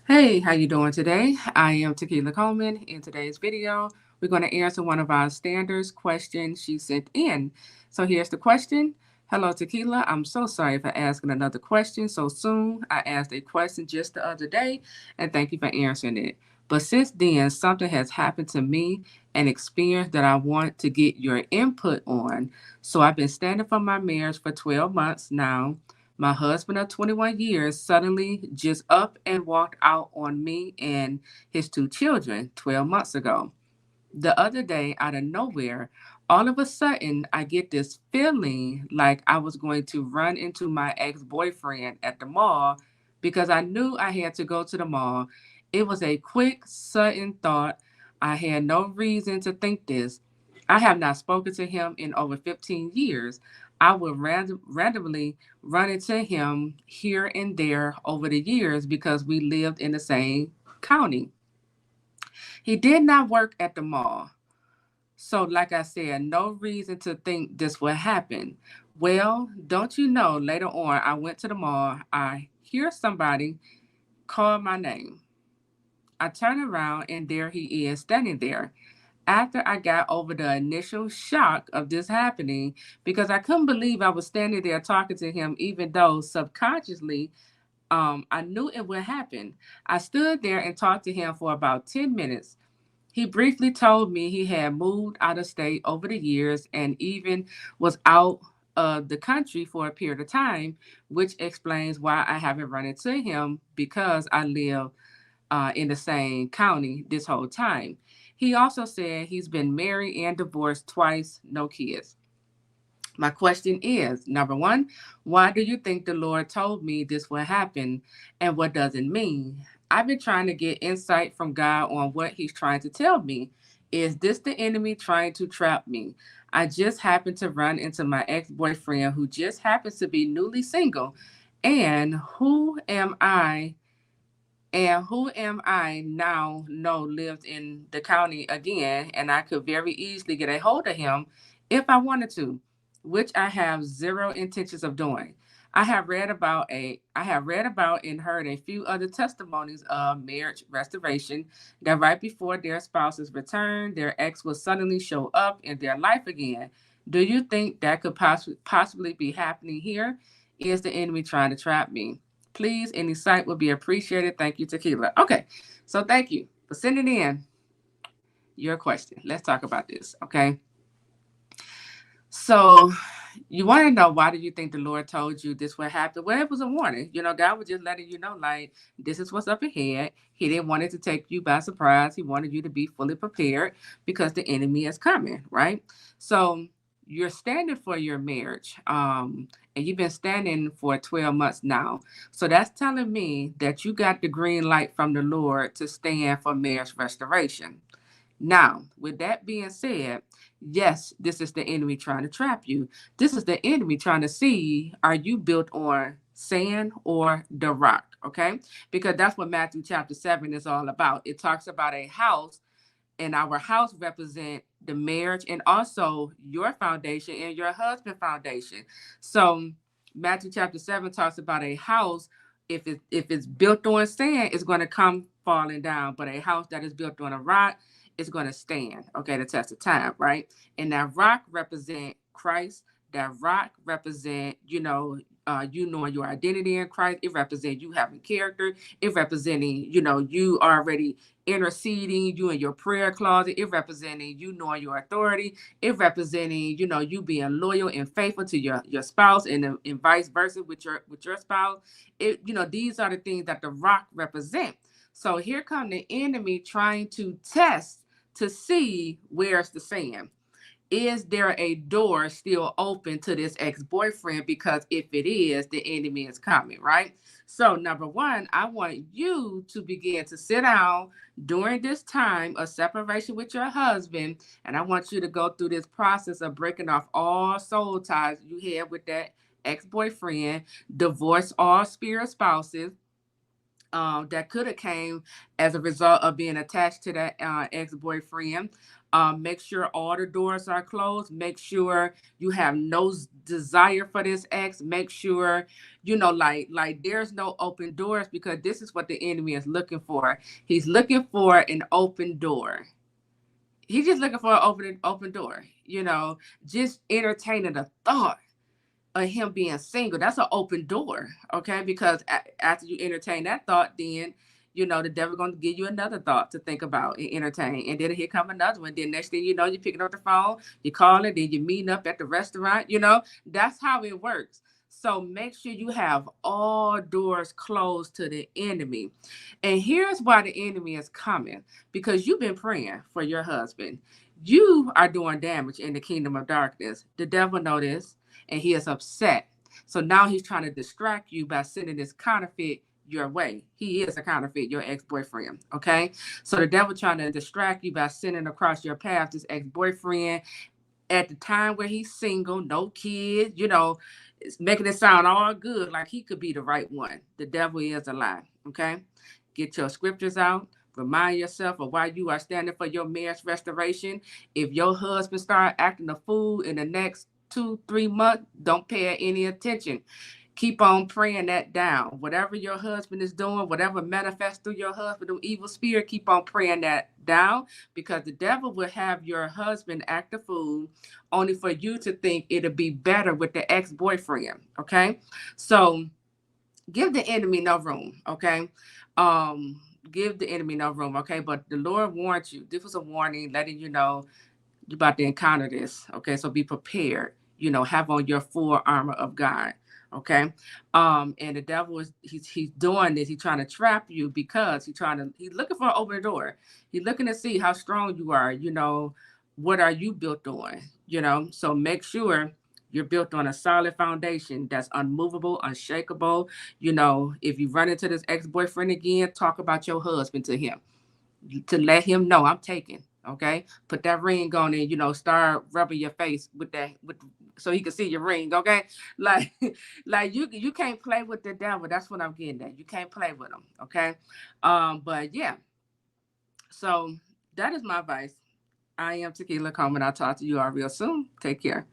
Hey, how you doing today? I am Tequila Coleman. In today's video, we're going to answer one of our standards questions she sent in. So here's the question. Hello, Tequila. I'm so sorry for asking another question so soon. I asked a question just the other day, and thank you for answering it. But since then, something has happened to me, an experience that I want to get your input on. So I've been standing for my marriage for 12 months now. My husband of 21 years suddenly just up and walked out on me and his two children 12 months ago. The other day, out of nowhere, all of a sudden, I get this feeling like I was going to run into my ex boyfriend at the mall because I knew I had to go to the mall. It was a quick, sudden thought. I had no reason to think this. I have not spoken to him in over 15 years. I would randomly run into him here and there over the years because we lived in the same county. He did not work at the mall. So, like I said, no reason to think this would happen. Well, don't you know, later on, I went to the mall. I hear somebody call my name. I turn around and there he is standing there. After I got over the initial shock of this happening, because I couldn't believe I was standing there talking to him, even though subconsciously I knew it would happen. I stood there and talked to him for about 10 minutes. He briefly told me he had moved out of state over the years and even was out of the country for a period of time, which explains why I haven't run into him because I live in the same county this whole time. He also said he's been married and divorced twice, no kids. My question is number one, why do you think the Lord told me this will happen and what does it mean? I've been trying to get insight from God on what He's trying to tell me. Is this the enemy trying to trap me? I just happened to run into my ex boyfriend who just happens to be newly single. And who am I? And who am I now know lives in the county again, and I could very easily get a hold of him if I wanted to, which I have zero intentions of doing. I have read about and heard a few other testimonies of marriage restoration that right before their spouses return, their ex will suddenly show up in their life again. Do you think that could possibly be happening here? Is the enemy trying to trap me? Please, any site would be appreciated. Thank you, Tequila. Okay, so thank you for sending in your question. Let's talk about this, okay? So, you want to know why do you think the Lord told you this would happen? Well, it was a warning. God was just letting you know, like, this is what's up ahead. He didn't want it to take you by surprise. He wanted you to be fully prepared because the enemy is coming, right? So, you're standing for your marriage, and you've been standing for 12 months now. So, that's telling me that you got the green light from the Lord to stand for marriage restoration. Now, with that being said, yes, this is the enemy trying to trap you. This is the enemy trying to see, are you built on sand or the rock? Okay? Because that's what Matthew chapter 7 is all about. It talks about a house, and our house represent the marriage and also your foundation and your husband foundation. So Matthew chapter 7 talks about a house. If it's built on sand, it's going to come falling down. But a house that is built on a rock is going to stand, okay, the test of time, right? And that rock represent Christ. That rock represent, you knowing your identity in Christ. It represents you having character. It representing, you already interceding, you in your prayer closet. It representing you knowing your authority. It representing, you being loyal and faithful to your spouse, and vice versa with your spouse. These are the things that the rock represent. So here come the enemy trying to test to see where's the sand. Is there a door still open to this ex-boyfriend? Because if it is, the enemy is coming, right? So, number one, I want you to begin to sit down during this time of separation with your husband. And I want you to go through this process of breaking off all soul ties you had with that ex boyfriend, divorce all spirit spouses, that could have came as a result of being attached to that ex-boyfriend. Make sure all the doors are closed. Make sure you have no desire for this ex. Make sure like there's no open doors, because this is what the enemy is looking for. He's looking for an open door. He's just looking for an open door. Just entertaining the thought of him being single. That's an open door, okay? Because after you entertain that thought, then the devil gonna give you another thought to think about and entertain, and then here come another one. Then next thing you know, you're picking up the phone, you call it, then you're meeting up at the restaurant. That's how it works. So make sure you have all doors closed to the enemy. And here's why the enemy is coming: because you've been praying for your husband. You are doing damage in the kingdom of darkness. The devil knows this, and he is upset. So now he's trying to distract you by sending this counterfeit your way. He is a counterfeit, your ex-boyfriend. Okay. So the devil trying to distract you by sending across your path this ex-boyfriend at the time where he's single, no kids, it's making it sound all good, like he could be the right one. The devil is a lie. Okay. Get your scriptures out. Remind yourself of why you are standing for your marriage restoration. If your husband start acting a fool in the next 2-3 months, don't pay any attention. Keep on praying that down. Whatever your husband is doing, whatever manifests through your husband, the evil spirit, keep on praying that down, because the devil will have your husband act a fool only for you to think it'll be better with the ex-boyfriend. Okay. So give the enemy no room. Okay. Give the enemy no room. Okay. But the Lord warned you. This was a warning, letting you know you're about to encounter this. Okay. So be prepared. Have on your full armor of God. Okay. And the devil he's doing this. He's trying to trap you, because he's looking for an open door. He's looking to see how strong you are. What are you built on? So make sure you're built on a solid foundation that's unmovable, unshakable. If you run into this ex-boyfriend again, talk about your husband to him, to let him know I'm taken. Okay. Put that ring on, and start rubbing your face with that, so he can see your ring. Okay. Like like you can't play with the devil. That's what I'm getting at. You can't play with him. Okay. But yeah, so that is my advice. I am Tequila Coleman. I'll talk to you all real soon. Take care.